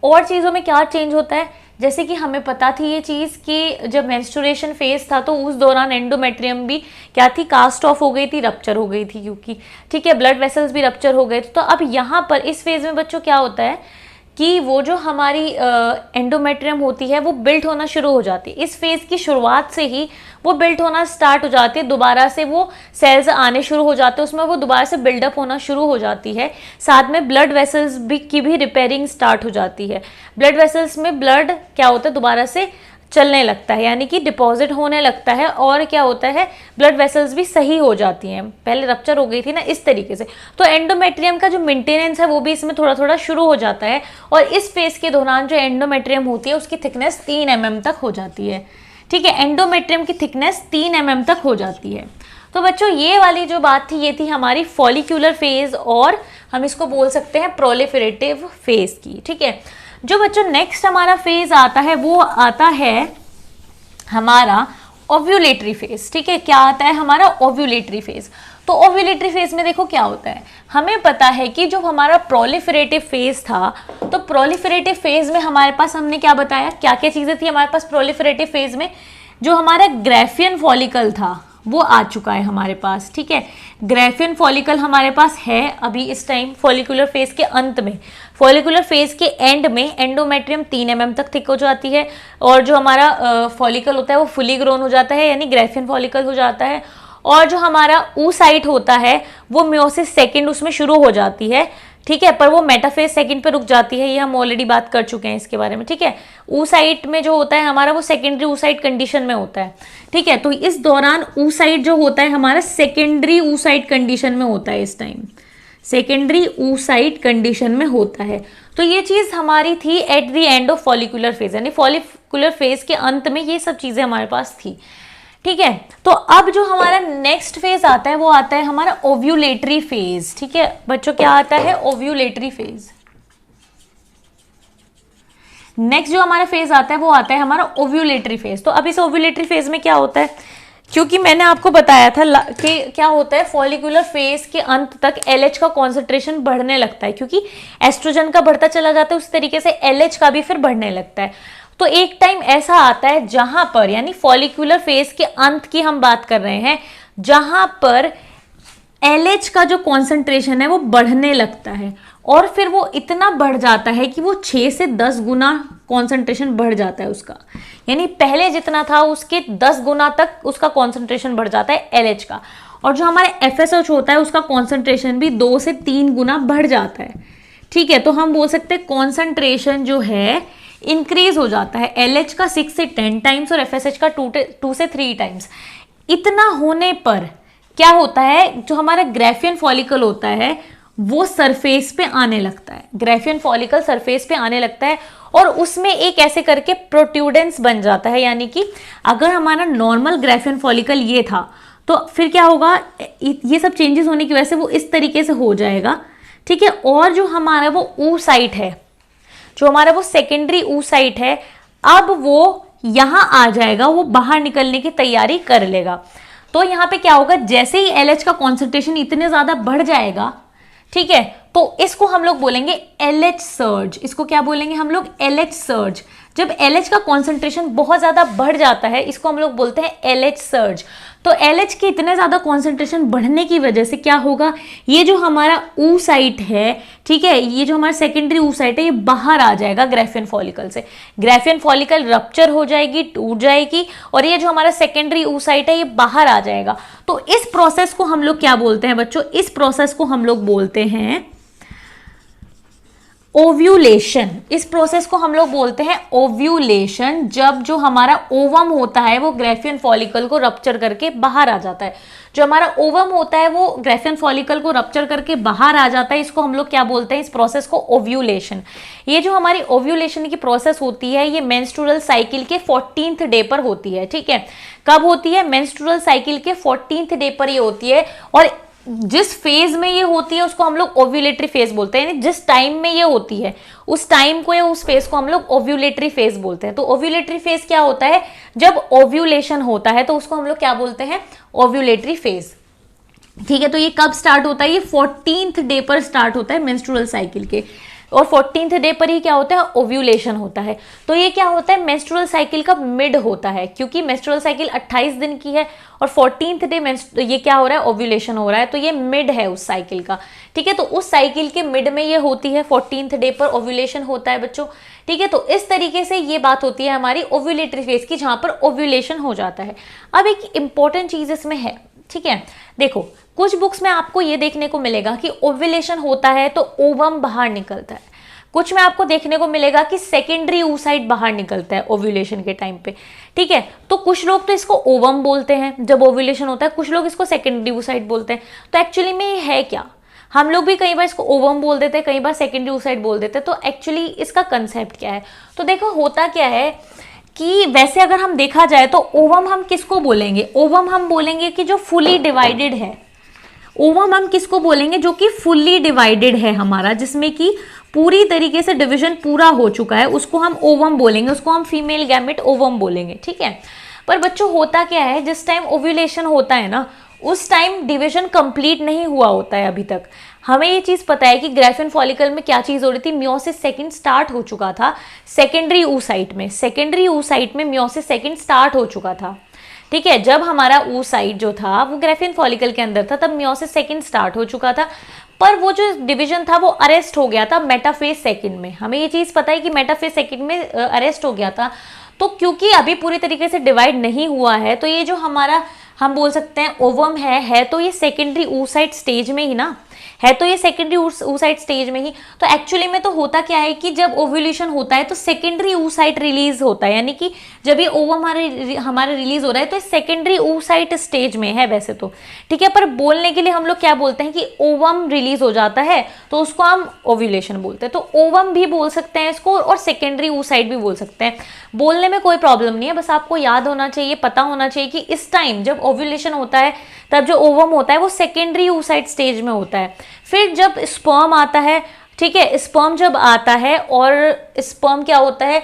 और चीज़ों में क्या चेंज होता है, जैसे कि हमें पता थी ये चीज़ कि जब मेंस्ट्रुएशन फेज था तो उस दौरान एंडोमेट्रियम भी क्या थी, कास्ट ऑफ हो गई थी, रप्चर हो गई थी क्योंकि। ठीक है, ब्लड वेसल्स भी रप्चर हो गए थे। तो अब यहाँ पर इस फेज में बच्चों क्या होता है कि वो जो हमारी एंडोमेट्रियम होती है वो बिल्ट होना शुरू हो जाती है। इस फेज की शुरुआत से ही वो बिल्ट होना स्टार्ट हो जाती है, दोबारा से वो सेल्स आने शुरू हो जाते हैं, उसमें वो दोबारा से बिल्डअप होना शुरू हो जाती है। साथ में ब्लड वेसल्स की भी रिपेयरिंग स्टार्ट हो जाती है। ब्लड वेसल्स में ब्लड क्या होता है, दोबारा से चलने लगता है, यानी कि डिपॉजिट होने लगता है, और क्या होता है, ब्लड वेसल्स भी सही हो जाती हैं, पहले रप्चर हो गई थी ना, इस तरीके से। तो एंडोमेट्रियम का जो मेंटेनेंस है वो भी इसमें थोड़ा थोड़ा शुरू हो जाता है, और इस फेज के दौरान जो एंडोमेट्रियम होती है उसकी थिकनेस 3 mm तक हो जाती है। ठीक है, एंडोमेट्रियम की थिकनेस 3 mm तक हो जाती है। तो बच्चों ये वाली जो बात थी ये थी हमारी फॉलिक्यूलर फेज, और हम इसको बोल सकते हैं प्रोलिफरेटिव फेज की। ठीक है, जो बच्चों नेक्स्ट हमारा फेज आता है वो आता है हमारा ओव्यूलेटरी फेज। ठीक है, क्या आता है हमारा ओव्यूलेटरी फेज। तो ओव्यूलेटरी फेज में देखो क्या होता है, हमें पता है कि जो हमारा प्रोलिफरेटिव फेज था, तो प्रोलिफरेटिव फेज में हमारे पास हमने क्या बताया, क्या क्या चीजें थी हमारे पास प्रोलिफरेटिव फेज में। जो हमारा ग्राफियन फॉलिकल था वो आ चुका है हमारे पास। ठीक है, ग्राफियन फॉलिकल हमारे पास है अभी इस टाइम फॉलिकुलर फेज के अंत में। फॉलिकुलर फेज के एंड में एंडोमेट्रियम 3 mm तक थिक हो जाती है, और जो हमारा फॉलिकल होता है वो फुली ग्रोन हो जाता है, यानी ग्राफियन फॉलिकल हो जाता है। और जो हमारा oocyte होता है वो मियोसिस सेकेंड उसमें शुरू हो जाती है। ठीक है, पर वो मेटाफेज सेकंड पे रुक जाती है, ये हम ऑलरेडी बात कर चुके हैं इसके बारे में। ठीक है, oocyte में जो होता है हमारा वो सेकेंडरी oocyte कंडीशन में होता है। ठीक है, तो इस दौरान oocyte जो होता है हमारा सेकेंडरी oocyte कंडीशन में होता है, इस टाइम सेकेंडरी oocyte कंडीशन में होता है। तो ये चीज हमारी थी at the end of follicular phase, यानी फॉलिकुलर फेज के अंत में ये सब चीजें हमारे पास थी। ठीक है, तो अब जो हमारा नेक्स्ट फेज आता है वो आता है हमारा ओव्यूलेटरी फेज। ठीक है बच्चों, क्या आता है ओव्यूलेटरी फेज। नेक्स्ट जो हमारा फेज आता है वो आता है हमारा ओव्यूलेटरी फेज। तो अब इस ओव्यूलेटरी फेज में क्या होता है, क्योंकि मैंने आपको बताया था कि क्या होता है फॉलिकुलर फेज के अंत तक LH का कॉन्सेंट्रेशन बढ़ने लगता है, क्योंकि एस्ट्रोजन का बढ़ता चला जाता है उस तरीके से LH का भी फिर बढ़ने लगता है। तो एक टाइम ऐसा आता है जहां पर, यानी फॉलिकुलर फेज के अंत की हम बात कर रहे हैं, जहां पर LH का जो कॉन्सेंट्रेशन है वो बढ़ने लगता है, और फिर वो इतना बढ़ जाता है कि वो 6 से 10 गुना कॉन्सेंट्रेशन बढ़ जाता है उसका, यानी पहले जितना था उसके 10 गुना तक उसका कॉन्सेंट्रेशन बढ़ जाता है LH का। और जो हमारे FSH होता है उसका कॉन्सेंट्रेशन भी 2 से 3 गुना बढ़ जाता है। ठीक है, तो हम बोल सकते हैं कॉन्सेंट्रेशन जो है इंक्रीज हो जाता है, LH का 6 से 10 टाइम्स और FSH का 2 से 3 टाइम्स। इतना होने पर क्या होता है, जो हमारा ग्राफियन फॉलिकल होता है वो सरफेस पे आने लगता है, ग्राफियन फॉलिकल सरफेस पे आने लगता है, और उसमें एक ऐसे करके प्रोट्यूडेंस बन जाता है। यानी कि अगर हमारा नॉर्मल ग्राफियन फॉलिकल ये था, तो फिर क्या होगा, ये सब चेंजेस होने की वजह से वो इस तरीके से हो जाएगा। ठीक है, और जो हमारा वो oocyte है, जो हमारा वो सेकेंडरी oocyte है, अब वो यहां आ जाएगा, वो बाहर निकलने की तैयारी कर लेगा। तो यहां पे क्या होगा, जैसे ही LH का कॉन्सेंट्रेशन इतने ज्यादा बढ़ जाएगा, ठीक है, तो इसको हम लोग बोलेंगे LH सर्ज। इसको क्या बोलेंगे हम लोग, LH सर्ज। जब LH का कॉन्सेंट्रेशन बहुत ज्यादा बढ़ जाता है, इसको हम लोग बोलते हैं LH सर्ज। तो LH के इतने ज्यादा कॉन्सेंट्रेशन बढ़ने की वजह से क्या होगा, ये जो हमारा oocyte है, ठीक है, ये जो हमारा सेकेंडरी oocyte है, ये बाहर आ जाएगा ग्राफियन फॉलिकल से। ग्राफियन फॉलिकल रप्चर हो जाएगी, टूट जाएगी, और ये जो हमारा सेकेंडरी oocyte है ये बाहर आ जाएगा। तो इस प्रोसेस को हम लोग क्या बोलते हैं बच्चों, इस प्रोसेस को हम लोग बोलते हैं ओव्यूलेशन। इस प्रोसेस को हम लोग बोलते हैं ओव्यूलेशन, जब जो हमारा ओवम होता है वो ग्राफियन फॉलिकल को रप्चर करके बाहर आ जाता है। जो हमारा ओवम होता है वो ग्राफियन फॉलिकल को रप्चर करके बाहर आ जाता है, इसको हम लोग क्या बोलते हैं, इस प्रोसेस को ओव्यूलेशन। ये जो हमारी ओव्यूलेशन की प्रोसेस होती है ये मेंस्ट्रुअल साइकिल के 14th डे पर होती है। ठीक है, कब होती है, मेंस्ट्रुअल साइकिल के 14th डे पर ये होती है, और जिस फेज में ये होती है उसको हम लोग ओव्यूलेटरी फेज बोलते हैं। यानी जिस टाइम में ये होती है उस टाइम को या उस फेज को हम लोग ओव्यूलेटरी फेज बोलते हैं। तो ओव्यूलेटरी फेज क्या होता है, जब ओव्यूलेशन होता है तो उसको हम लोग क्या बोलते हैं, ओव्यूलेटरी फेज। ठीक है, तो ये कब स्टार्ट होता है, ये 14th डे पर स्टार्ट होता है मेंस्ट्रुअल साइकिल के, और 14th डे पर ही क्या होता है, ओव्यूलेशन होता है। तो ये क्या होता है, मेंस्ट्रुअल साइकिल का मिड होता है, क्योंकि मेंस्ट्रुअल साइकिल 28 दिन की है और 14th डे ये क्या हो रहा है, ओव्यूलेशन हो रहा है, तो ये मिड है उस साइकिल का। ठीक है, तो उस साइकिल के मिड में ये होती है, 14th डे पर ओव्यूलेशन होता है बच्चों। ठीक है, तो इस तरीके से ये बात होती है हमारी ओव्यूलेटरी फेज की, जहां पर ओव्यूलेशन हो जाता है। अब एक इंपॉर्टेंट चीज इसमें है, ठीक है, देखो कुछ बुक्स में आपको ये देखने को मिलेगा कि ओव्यूलेशन होता है तो ओवम बाहर निकलता है, कुछ में आपको देखने को मिलेगा कि सेकेंडरी oocyte बाहर निकलता है ओव्यूलेशन के टाइम पे। ठीक है, तो कुछ लोग तो इसको ओवम बोलते हैं जब ओव्यूलेशन होता है, कुछ लोग इसको सेकेंडरी oocyte बोलते हैं। तो एक्चुअली में ये है क्या, हम लोग भी कई बार इसको ओवम बोल देते हैं, कई बार सेकेंडरी oocyte बोल देते हैं। तो एक्चुअली इसका कंसेप्ट क्या है, तो देखो होता क्या है कि वैसे अगर हम देखा जाए तो ओवम हम किसको बोलेंगे, ओवम हम बोलेंगे कि जो फुली डिवाइडेड है। ओवम हम किसको बोलेंगे, जो कि फुल्ली डिवाइडेड है हमारा, जिसमें कि पूरी तरीके से डिवीजन पूरा हो चुका है, उसको हम ओवम बोलेंगे, उसको हम फीमेल गैमेट ओवम बोलेंगे। ठीक है, पर बच्चों होता क्या है, जिस टाइम ओव्यूलेशन होता है ना, उस टाइम डिवीजन कंप्लीट नहीं हुआ होता है अभी तक। हमें ये चीज़ पता है कि ग्राफियन फॉलिकल में क्या चीज़ हो रही थी, मियोसिस सेकंड स्टार्ट हो चुका था सेकेंडरी oocyte में, सेकेंडरी oocyte में मियोसिस सेकंड स्टार्ट हो चुका था। ठीक है, जब हमारा oocyte जो था वो ग्राफियन फॉलिकल के अंदर था, तब मियोसिस सेकंड स्टार्ट हो चुका था, पर वो जो डिवीजन था वो अरेस्ट हो गया था मेटाफेज सेकंड में। हमें ये चीज़ पता है कि मेटाफेज सेकंड में अरेस्ट हो गया था। तो क्योंकि अभी पूरी तरीके से डिवाइड नहीं हुआ है, तो ये जो हमारा हम बोल सकते हैं ओवम है तो ये सेकेंडरी oocyte स्टेज में ही ना है, तो ये सेकेंडरी oocyte स्टेज में ही। तो एक्चुअली में तो होता क्या है कि जब ओव्यूलेशन होता है तो सेकेंडरी oocyte रिलीज होता है, यानी कि जब ये ओवम हमारे रिलीज हो रहा है तो सेकेंडरी oocyte स्टेज में है वैसे तो, ठीक है। पर बोलने के लिए हम लोग क्या बोलते हैं कि ओवम रिलीज हो जाता है तो उसको हम ओव्यूलेशन बोलते हैं। तो ओवम भी बोल सकते हैं इसको और सेकेंडरी oocyte भी बोल सकते हैं, बोलने में कोई प्रॉब्लम नहीं है। बस आपको याद होना चाहिए, पता होना चाहिए कि इस टाइम जब ओव्यूलेशन होता है तब जो ओवम होता है वो सेकेंडरी oocyte स्टेज में होता है। फिर जब स्पर्म आता है, ठीक है, स्पर्म जब आता है और स्पर्म क्या होता है,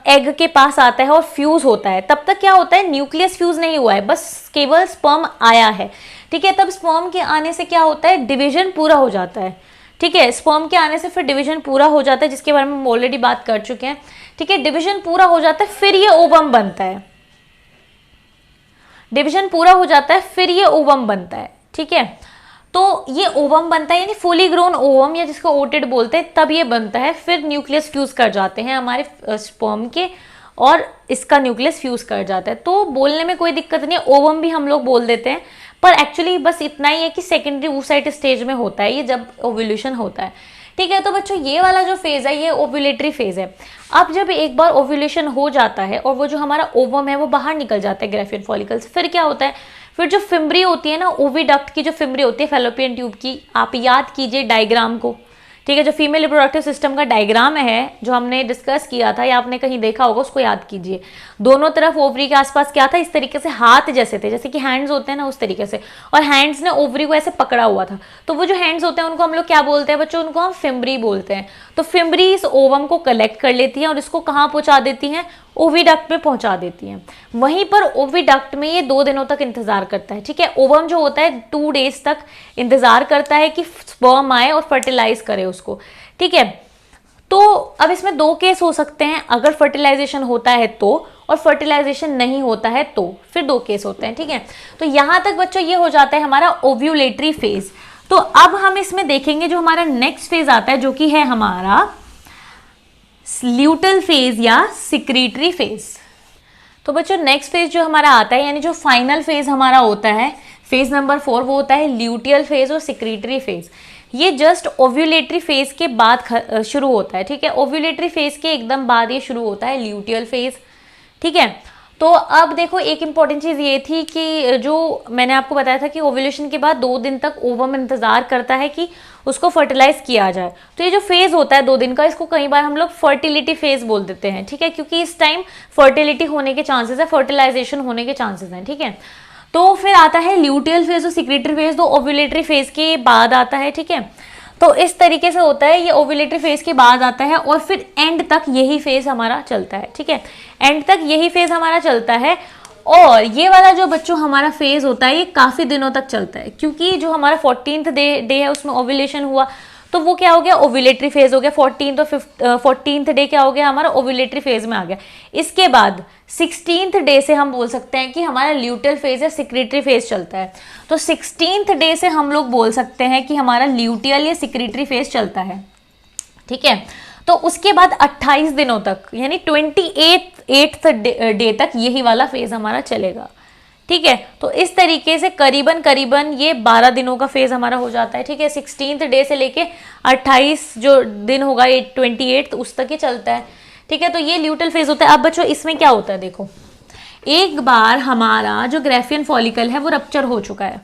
एग के पास आता है और फ्यूज होता है, तब तक क्या होता है, न्यूक्लियस फ्यूज नहीं हुआ है, बस केवल स्पर्म आया है। ठीक है, तब स्पर्म के आने से क्या होता है, डिवीजन पूरा हो जाता है। ठीक है, स्पर्म के आने से फिर डिवीजन पूरा हो जाता है, जिसके बारे में हम ऑलरेडी बात कर चुके हैं। ठीक है, डिवीजन पूरा हो जाता है, फिर ये ओवम बनता है। डिवीजन पूरा हो जाता है, फिर ये ओवम बनता है। ठीक है, तो ये ओवम बनता है यानी फुली ग्रोन ओवम, या जिसको ओटेड बोलते हैं, तब ये बनता है। फिर न्यूक्लियस फ्यूज कर जाते हैं हमारे स्पर्म के और इसका न्यूक्लियस फ्यूज कर जाता है। तो बोलने में कोई दिक्कत नहीं है, ओवम भी हम लोग बोल देते हैं, पर एक्चुअली बस इतना ही है कि सेकेंडरी oocyte स्टेज में होता है ये जब ओव्यूलेशन होता है। ठीक है, तो बच्चों ये वाला जो फेज है ये ओव्यूलेटरी फेज है। अब जब एक बार ओव्यूलेशन हो जाता है और वो जो हमारा ओवम है वो बाहर निकल जाता है ग्राफियन फॉलिकल से, फिर क्या होता है, फिर जो फिम्बरी होती है ना, ओविडक्ट की जो फिम्बरी होती है फैलोपियन ट्यूब की, आप याद कीजिए डायग्राम को। ठीक है, जो फीमेल रिप्रोडक्टिव सिस्टम का डायग्राम है जो हमने डिस्कस किया था या आपने कहीं देखा होगा, उसको याद कीजिए। दोनों तरफ ओवरी के आसपास क्या था, इस तरीके से हाथ जैसे थे, जैसे कि हैंड्स होते हैं ना उस तरीके से, और हैंड्स ने ओवरी को ऐसे पकड़ा हुआ था। तो वो जो हैंड्स होते हैं उनको हम लोग क्या बोलते हैं बच्चों, उनको हम फिम्बरी बोलते हैं। तो फिम्बरी इस ओवम को कलेक्ट कर लेती है और इसको कहाँ पहुंचा देती हैं, ओविडक्ट में पहुंचा देती हैं। वहीं पर ओविडक्ट में ये 2 दिनों तक इंतजार करता है। ठीक है, ओवम जो होता है 2 डेज तक इंतजार करता है कि स्पर्म आए और फर्टिलाइज करे उसको। ठीक है, तो अब इसमें 2 केस हो सकते हैं, अगर फर्टिलाइजेशन होता है तो, और फर्टिलाइजेशन नहीं होता है तो, फिर 2 केस होते हैं। ठीक है, तो यहां तक बच्चों ये हो जाता है हमारा ओव्यूलेटरी फेज। तो अब हम इसमें देखेंगे जो हमारा नेक्स्ट फेज आता है, जो कि है हमारा ल्यूटल फेज या सिक्रीटरी फेज। तो बच्चों नेक्स्ट फेज जो हमारा आता है, यानी जो फाइनल फेज हमारा होता है, फेज नंबर 4, वो होता है ल्यूटियल फेज और सिक्रीटरी फेज। ये जस्ट ओव्यूलेटरी फेज के बाद शुरू होता है। ठीक है, ओव्यूलेटरी फेज के एकदम बाद ये शुरू होता है ल्यूटियल फेज। ठीक है, तो अब देखो एक इंपॉर्टेंट चीज़ ये थी कि जो मैंने आपको बताया था कि ओव्यूलेशन के बाद 2 दिन तक ओवम इंतजार करता है कि उसको फर्टिलाइज किया जाए। तो ये जो फेज होता है 2 दिन का, इसको कई बार हम लोग फर्टिलिटी फेज बोल देते हैं। ठीक है, क्योंकि इस टाइम फर्टिलिटी होने के चांसेस है, फर्टिलाइजेशन होने के चांसेस हैं। ठीक है, तो फिर आता है ल्यूटियल फेज और सिक्रीटरी फेज, तो ओव्यूलेटरी फेज के बाद आता है। ठीक है, तो इस तरीके से होता है, ये ओव्यूलेटरी फेज के बाद आता है और फिर एंड तक यही फेज हमारा चलता है। ठीक है, एंड तक यही फेज हमारा चलता है। और ये वाला जो बच्चों हमारा फेज होता है ये काफ़ी दिनों तक चलता है, क्योंकि जो हमारा 14th डे है उसमें ओव्यूलेशन हुआ, तो वो क्या हो गया, ओव्यूलेटरी फेज हो गया। 14th डे क्या हो गया, हमारा ओव्यूलेटरी फेज में आ गया। इसके बाद 16th डे से हम बोल सकते हैं कि हमारा ल्यूटियल फेज या सिक्रीटरी फेज चलता है। तो 16th डे से हम लोग बोल सकते हैं कि हमारा ल्यूटियल या सिक्रीटरी फेज चलता है। ठीक है, तो उसके बाद 28 दिनों तक यानी 28th डे तक यही वाला फेज हमारा चलेगा। ठीक है, तो इस तरीके से करीबन ये 12 दिनों का फेज हमारा हो जाता है। ठीक है, 16th डे से लेके 28 जो दिन होगा, ये 28 उस तक ही चलता है। ठीक है, तो ये ल्यूटियल फेज होता है। अब बच्चों इसमें क्या होता है, देखो एक बार हमारा जो ग्राफियन फॉलिकल है वो रप्चर हो चुका है,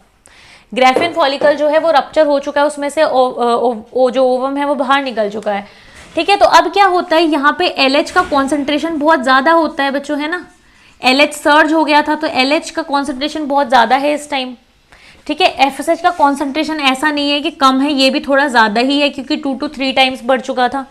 ग्राफियन फॉलिकल जो है वो रप्चर हो चुका है, उसमें से जो ओवम है वो बाहर निकल चुका है। ठीक है, तो अब क्या होता है, यहाँ पे LH का कॉन्सेंट्रेशन बहुत ज़्यादा होता है बच्चों, है ना, LH सर्ज हो गया था, तो LH का कॉन्सेंट्रेशन बहुत ज़्यादा है इस टाइम। ठीक है, FSH का कॉन्सेंट्रेशन ऐसा नहीं है कि कम है, ये भी थोड़ा ज़्यादा ही है क्योंकि 2 to 3 टाइम्स बढ़ चुका था।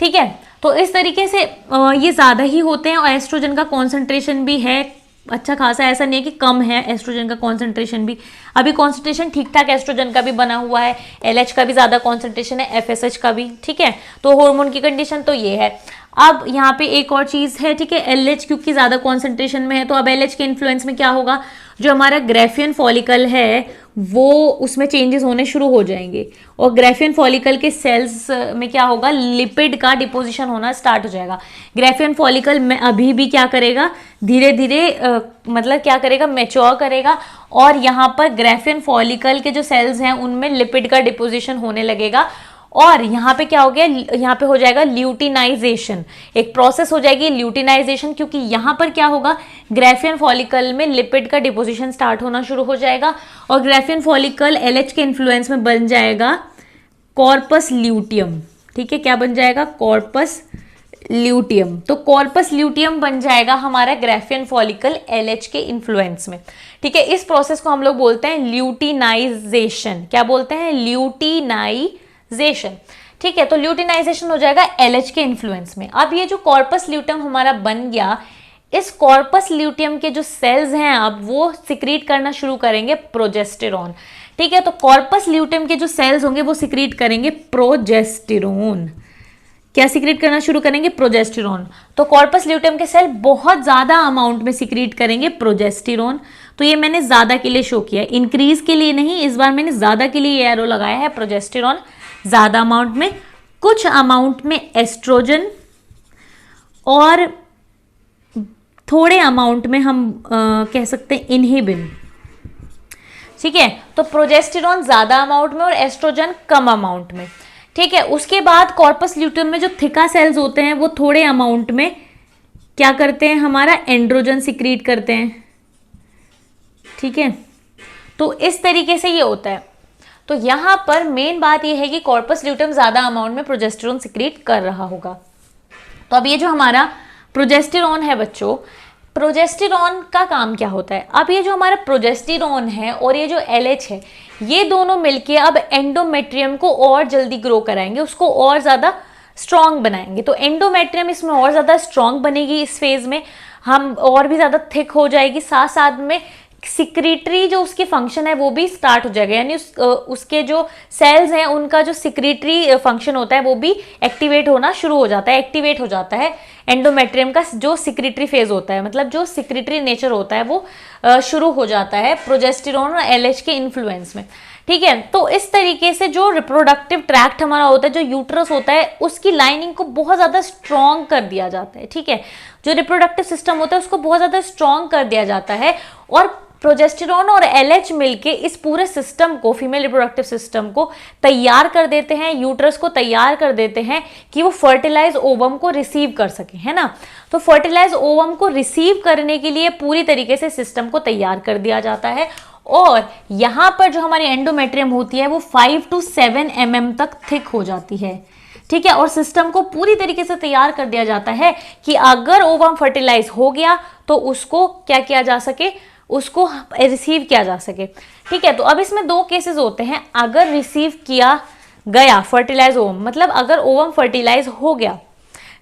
ठीक है, तो इस तरीके से ये ज़्यादा ही होते हैं और एस्ट्रोजन का कॉन्सेंट्रेशन भी है अच्छा खासा, ऐसा नहीं है कि कम है एस्ट्रोजन का कॉन्सेंट्रेशन भी, अभी कॉन्सेंट्रेशन ठीक ठाक एस्ट्रोजन का भी बना हुआ है, एलएच का भी ज़्यादा कॉन्सेंट्रेशन है, एफएसएच का भी, ठीक है। तो हार्मोन की कंडीशन तो ये है। अब यहाँ पे एक और चीज़ है, ठीक है, एलएच क्योंकि ज़्यादा कॉन्सेंट्रेशन में है, तो अब एलएच के इन्फ्लुएंस में क्या होगा, जो हमारा ग्राफियन फॉलिकल है वो उसमें चेंजेस होने शुरू हो जाएंगे, और ग्राफियन फॉलिकल के सेल्स में क्या होगा, लिपिड का डिपोजिशन होना स्टार्ट हो जाएगा। ग्राफियन फॉलिकल में अभी भी क्या करेगा, धीरे धीरे मतलब क्या करेगा, मैच्योर करेगा, और यहाँ पर ग्राफियन फॉलिकल के जो सेल्स हैं उनमें लिपिड का डिपोजिशन होने लगेगा, और यहाँ पे क्या हो गया, यहाँ पे हो जाएगा ल्यूटिनाइजेशन, एक प्रोसेस हो जाएगी ल्यूटिनाइजेशन, क्योंकि यहाँ पर क्या होगा, ग्राफियन फॉलिकल में लिपिड का डिपोजिशन स्टार्ट होना शुरू हो जाएगा, और ग्राफियन फॉलिकल एलएच के इन्फ्लुएंस में बन जाएगा कॉर्पस ल्यूटियम, ठीक है, क्या बन जाएगा, कॉर्पस ल्यूटियम। तो कॉर्पस ल्यूटियम बन जाएगा हमारा ग्राफियन फॉलिकल एलएच के इन्फ्लुएंस में, ठीक है। इस प्रोसेस को हम लोग बोलते हैं ल्यूटिनाइजेशन, क्या बोलते हैं, ल्यूटिनाइजेशन, ठीक है। तो ल्यूटिनाइजेशन हो जाएगा एलएच के इन्फ्लुएंस में। अब ये जो कॉर्पस ल्यूटियम हमारा बन गया, इस कॉर्पस ल्यूटियम के जो सेल्स हैं अब वो सिक्रीट करना शुरू करेंगे प्रोजेस्टेरॉन, ठीक है। तो कॉर्पस ल्यूटियम के जो सेल्स होंगे वो सिक्रीट करेंगे प्रोजेस्टेरॉन, क्या सिक्रीट करना शुरू करेंगे, प्रोजेस्टेरॉन। तो कॉर्पस ल्यूटियम के सेल बहुत ज्यादा अमाउंट में सिक्रीट करेंगे प्रोजेस्टेरॉन। तो ये मैंने ज्यादा के लिए शो किया, इंक्रीज के लिए नहीं, इस बार मैंने ज्यादा के लिए एरो लगाया है, प्रोजेस्टेरॉन ज्यादा अमाउंट में, कुछ अमाउंट में एस्ट्रोजन, और थोड़े अमाउंट में हम कह सकते हैं इनहिबिन, ठीक है। तो प्रोजेस्टेरॉन ज्यादा अमाउंट में और एस्ट्रोजन कम अमाउंट में, ठीक है। उसके बाद कॉर्पस ल्यूटियम में जो थिका सेल्स होते हैं वो थोड़े अमाउंट में क्या करते हैं, हमारा एंड्रोजन सिक्रीट करते हैं, ठीक है। तो इस तरीके से ये होता है। तो यहां पर मेन बात ये है कि कॉर्पस ल्यूटियम ज्यादा अमाउंट में प्रोजेस्टेरॉन सिक्रीट कर रहा होगा। तो अब ये जो हमारा प्रोजेस्टेरॉन है बच्चों, प्रोजेस्टेरॉन का काम क्या होता है, अब ये जो हमारा प्रोजेस्टेरॉन है और ये जो एलएच है, ये दोनों मिलके अब एंडोमेट्रियम को और जल्दी ग्रो कराएंगे, उसको और ज्यादा स्ट्रॉन्ग बनाएंगे। तो एंडोमेट्रियम इसमें और ज्यादा स्ट्रॉन्ग बनेगी, इस फेज में हम और भी ज्यादा थिक हो जाएगी, साथ साथ में सिक्रीटरी जो उसकी फंक्शन है वो भी स्टार्ट हो जाएगा, यानी उसके जो सेल्स हैं उनका जो सिक्रीटरी फंक्शन होता है वो भी एक्टिवेट होना शुरू हो जाता है, एक्टिवेट हो जाता है। एंडोमेट्रियम का जो सिक्रीटरी फेज होता है, मतलब जो सिक्रीटरी नेचर होता है वो शुरू हो जाता है प्रोजेस्टेरॉन और एलएच के इन्फ्लुएंस में, ठीक है। तो इस तरीके से जो रिप्रोडक्टिव ट्रैक्ट हमारा होता है, जो यूट्रस होता है, उसकी लाइनिंग को बहुत ज्यादा स्ट्रॉन्ग कर दिया जाता है, ठीक है। जो रिप्रोडक्टिव सिस्टम होता है उसको बहुत ज्यादा स्ट्रॉन्ग कर दिया जाता है, और प्रोजेस्टेरॉन और एलएच मिलके इस पूरे सिस्टम को, फीमेल रिप्रोडक्टिव सिस्टम को तैयार कर देते हैं, यूट्रस को तैयार कर देते हैं कि वो फर्टिलाइज ओवम को रिसीव कर सके, है ना। तो फर्टिलाइज ओवम को रिसीव करने के लिए पूरी तरीके से सिस्टम को तैयार कर दिया जाता है, और यहां पर जो हमारी एंडोमेट्रियम होती है वो 5 to 7 mm तक थिक हो जाती है, ठीक है। और सिस्टम को पूरी तरीके से तैयार कर दिया जाता है कि अगर ओवम फर्टिलाइज हो गया तो उसको क्या किया जा सके, उसको रिसीव किया जा सके, ठीक है। तो अब इसमें दो केसेस होते हैं, अगर रिसीव किया गया फर्टिलाइज ओवम, मतलब अगर ओवम फर्टिलाइज हो गया,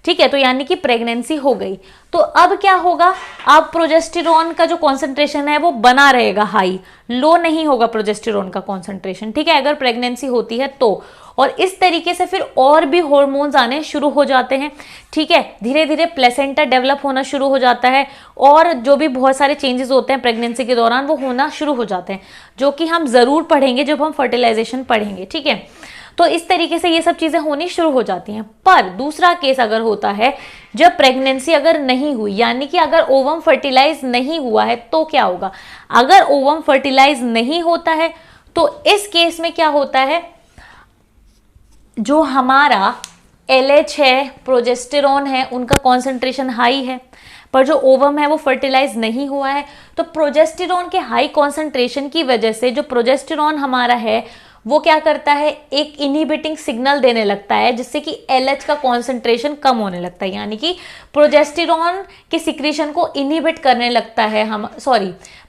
ठीक है, तो यानी कि प्रेगनेंसी हो गई, तो अब क्या होगा, अब प्रोजेस्टेरॉन का जो कॉन्सेंट्रेशन है वो बना रहेगा हाई, लो नहीं होगा प्रोजेस्टेरॉन का कॉन्सेंट्रेशन, ठीक है, अगर प्रेगनेंसी होती है तो। और इस तरीके से फिर और भी हार्मोन्स आने शुरू हो जाते हैं, ठीक है, धीरे धीरे प्लेसेंटा डेवलप होना शुरू हो जाता है, और जो भी बहुत सारे चेंजेस होते हैं प्रेगनेंसी के दौरान वो होना शुरू हो जाते हैं, जो कि हम जरूर पढ़ेंगे जब हम फर्टिलाइजेशन पढ़ेंगे, ठीक है। तो इस तरीके से ये सब चीजें होनी शुरू हो जाती हैं। पर दूसरा केस अगर होता है जब प्रेगनेंसी अगर नहीं हुई, यानी कि अगर ओवम फर्टिलाइज नहीं हुआ है, तो क्या होगा, अगर ओवम फर्टिलाइज नहीं होता है तो इस केस में क्या होता है, जो हमारा एलएच है, प्रोजेस्टेरॉन है, उनका कॉन्सेंट्रेशन हाई है, पर जो ओवम है वो फर्टिलाइज नहीं हुआ है, तो प्रोजेस्टेरॉन के हाई कॉन्सेंट्रेशन की वजह से जो प्रोजेस्टेरॉन हमारा है वो क्या करता है, एक इनहिबिटिंग सिग्नल देने लगता है, जिससे कि एलएच का कॉन्सेंट्रेशन कम होने लगता है, यानी कि प्रोजेस्टेरॉन के सिक्रीशन को इनहिबिट करने लगता है,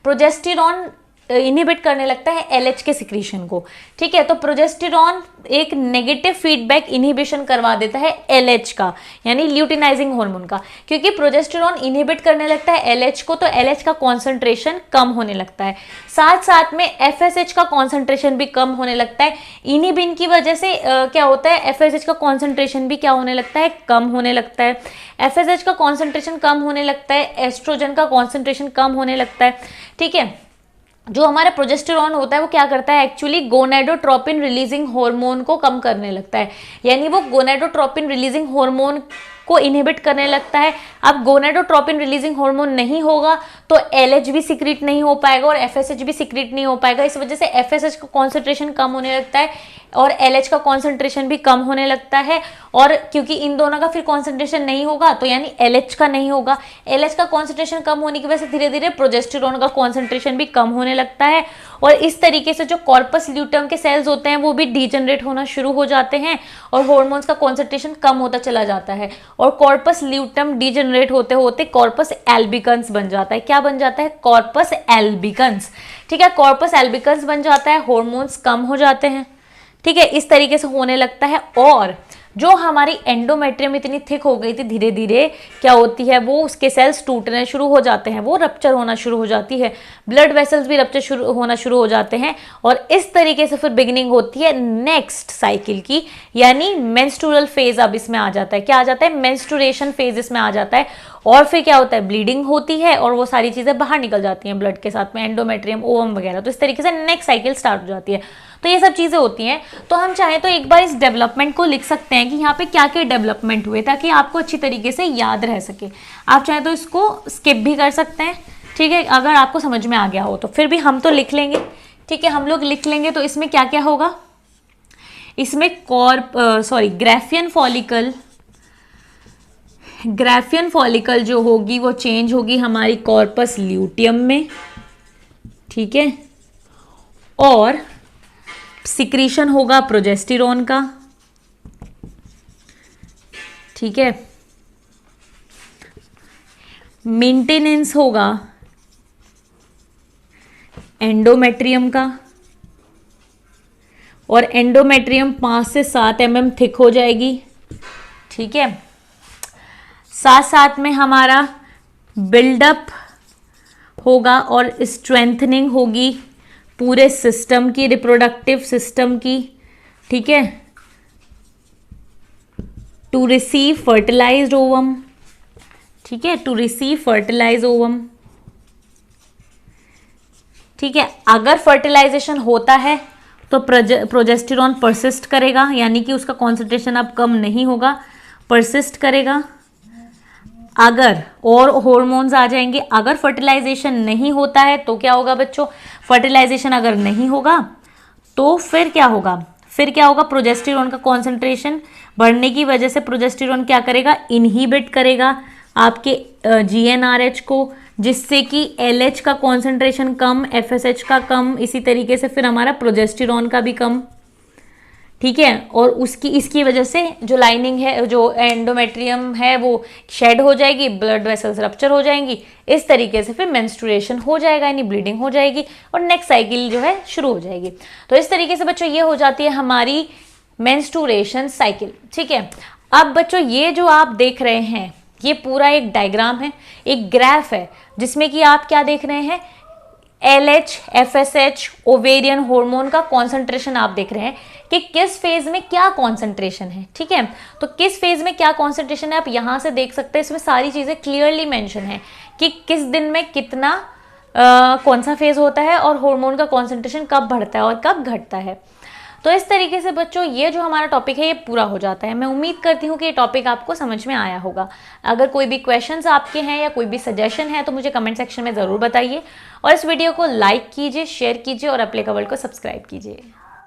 प्रोजेस्टेरॉन इनहिबिट करने लगता है LH के सिक्रीशन को, ठीक है। तो प्रोजेस्टेरॉन एक नेगेटिव फीडबैक इनहिबिशन करवा देता है LH का, यानी ल्यूटिनाइजिंग हार्मोन का, क्योंकि प्रोजेस्टेरॉन इनहिबिट करने लगता है LH को, तो LH का कॉन्सेंट्रेशन कम होने लगता है, साथ साथ में FSH का कॉन्सेंट्रेशन भी कम होने लगता है। इनहिबिन की वजह से क्या होता है, FSH का कॉन्सेंट्रेशन भी क्या होने लगता है, कम होने लगता है। FSH का कॉन्सेंट्रेशन कम होने लगता है, एस्ट्रोजन का कॉन्सेंट्रेशन कम होने लगता है, ठीक है। जो हमारा प्रोजेस्टेरॉन होता है वो क्या करता है, एक्चुअली गोनेडोट्रोपिन रिलीजिंग हार्मोन को कम करने लगता है, यानी वो गोनेडोट्रोपिन रिलीजिंग हार्मोन को इनहिबिट करने लगता है। अब गोनेडोट्रोपिन रिलीजिंग हार्मोन नहीं होगा तो LH भी सिक्रीट नहीं हो पाएगा और FSH भी सिक्रीट नहीं हो पाएगा। इस वजह से FSH का कॉन्सेंट्रेशन कम होने लगता है और LH का कॉन्सेंट्रेशन भी कम होने लगता है, और क्योंकि इन दोनों का फिर कॉन्सेंट्रेशन नहीं होगा तो यानी LH का नहीं होगा। LH का कॉन्सेंट्रेशन कम होने की वजह से धीरे धीरे प्रोजेस्टेरॉन का कॉन्सेंट्रेशन भी कम होने लगता है, और इस तरीके से जो कॉर्पस ल्यूटम के सेल्स होते हैं वो भी डीजनरेट होना शुरू हो जाते हैं और हार्मोन्स का कॉन्सेंट्रेशन कम होता चला जाता है, और कॉर्पस ल्यूटम डीजनरेट होते होते कॉर्पस एल्बिकन्स बन जाता है। क्या बन जाता है, कॉर्पस एल्बिकन्स, ठीक है। कॉर्पस एल्बिकन्स बन जाता है, हार्मोन्स कम हो जाते हैं, ठीक है, इस तरीके से होने लगता है। और जो हमारी एंडोमेट्रियम इतनी थिक हो गई थी, धीरे धीरे क्या होती है, वो उसके सेल्स टूटने शुरू हो जाते हैं, वो रप्चर होना शुरू हो जाती है, ब्लड वेसल्स भी रप्चर होना शुरू हो जाते हैं, और इस तरीके से फिर बिगिनिंग होती है नेक्स्ट साइकिल की, यानी मेंस्ट्रुअल फेज अब इसमें आ जाता है। क्या आ जाता है, मेंस्ट्रुएशन फेज इसमें आ जाता है, और फिर क्या होता है, ब्लीडिंग होती है और वो सारी चीज़ें बाहर निकल जाती हैं ब्लड के साथ में, एंडोमेट्रियम, ओवम वगैरह। तो इस तरीके से नेक्स्ट साइकिल स्टार्ट हो जाती है। तो ये सब चीज़ें होती हैं। तो हम चाहें तो एक बार इस डेवलपमेंट को लिख सकते हैं कि यहाँ पे क्या क्या डेवलपमेंट हुए, ताकि आपको अच्छी तरीके से याद रह सके। आप चाहें तो इसको स्किप भी कर सकते हैं, ठीक है, अगर आपको समझ में आ गया हो तो। फिर भी हम तो लिख लेंगे, ठीक है, हम लोग लिख लेंगे। तो इसमें क्या क्या होगा, इसमें ग्राफियन फॉलिकल जो होगी वो चेंज होगी हमारी कॉर्पस ल्यूटियम में, ठीक है, और सिक्रीशन होगा प्रोजेस्टेरॉन का, ठीक है, मेंटेनेंस होगा एंडोमेट्रियम का, और एंडोमेट्रियम 5 से 7 mm थिक हो जाएगी, ठीक है। साथ साथ में हमारा बिल्डअप होगा और स्ट्रेंथनिंग होगी पूरे सिस्टम की, रिप्रोडक्टिव सिस्टम की, ठीक है, टू रिसीव फर्टिलाइज्ड ओवम, ठीक है, टू रिसीव फर्टिलाइज्ड ओवम, ठीक है। अगर फर्टिलाइजेशन होता है तो प्रोजेस्टेरॉन परसिस्ट करेगा, यानी कि उसका कॉन्सेंट्रेशन अब कम नहीं होगा, परसिस्ट करेगा। अगर और हार्मोन्स आ जाएंगे। अगर फर्टिलाइजेशन नहीं होता है तो क्या होगा बच्चों, फर्टिलाइजेशन अगर नहीं होगा तो फिर क्या होगा, प्रोजेस्टेरॉन का कॉन्सेंट्रेशन बढ़ने की वजह से प्रोजेस्टेरॉन क्या करेगा, इनहिबिट करेगा आपके GnRH को, जिससे कि LH का कॉन्सेंट्रेशन कम, FSH का कम, इसी तरीके से फिर हमारा प्रोजेस्टेरॉन का भी कम, ठीक है। और इसकी वजह से जो लाइनिंग है, जो एंडोमेट्रियम है, वो शेड हो जाएगी, ब्लड वेसल्स रप्चर हो जाएंगी, इस तरीके से फिर मेंस्ट्रुएशन हो जाएगा, यानी ब्लीडिंग हो जाएगी और नेक्स्ट साइकिल जो है शुरू हो जाएगी। तो इस तरीके से बच्चों ये हो जाती है हमारी मेंस्ट्रुएशन साइकिल, ठीक है। अब बच्चों ये जो आप देख रहे हैं ये पूरा एक डायग्राम है, एक ग्राफ है, जिसमें कि आप क्या देख रहे हैं, LH, FSH, ओवेरियन हार्मोन का कॉन्सेंट्रेशन आप देख रहे हैं कि किस फेज में क्या कॉन्सेंट्रेशन है, ठीक है। तो किस फेज में क्या कॉन्सेंट्रेशन है आप यहां से देख सकते हैं, इसमें सारी चीजें क्लियरली मेंशन है कि किस दिन में कितना कौन सा फेज होता है और हार्मोन का कॉन्सेंट्रेशन कब बढ़ता है और कब घटता है। तो इस तरीके से बच्चों ये जो हमारा टॉपिक है ये पूरा हो जाता है। मैं उम्मीद करती हूँ कि ये टॉपिक आपको समझ में आया होगा। अगर कोई भी क्वेश्चंस आपके हैं या कोई भी सजेशन है तो मुझे कमेंट सेक्शन में ज़रूर बताइए, और इस वीडियो को लाइक कीजिए, शेयर कीजिए और एप्लीकेबल को सब्सक्राइब कीजिए।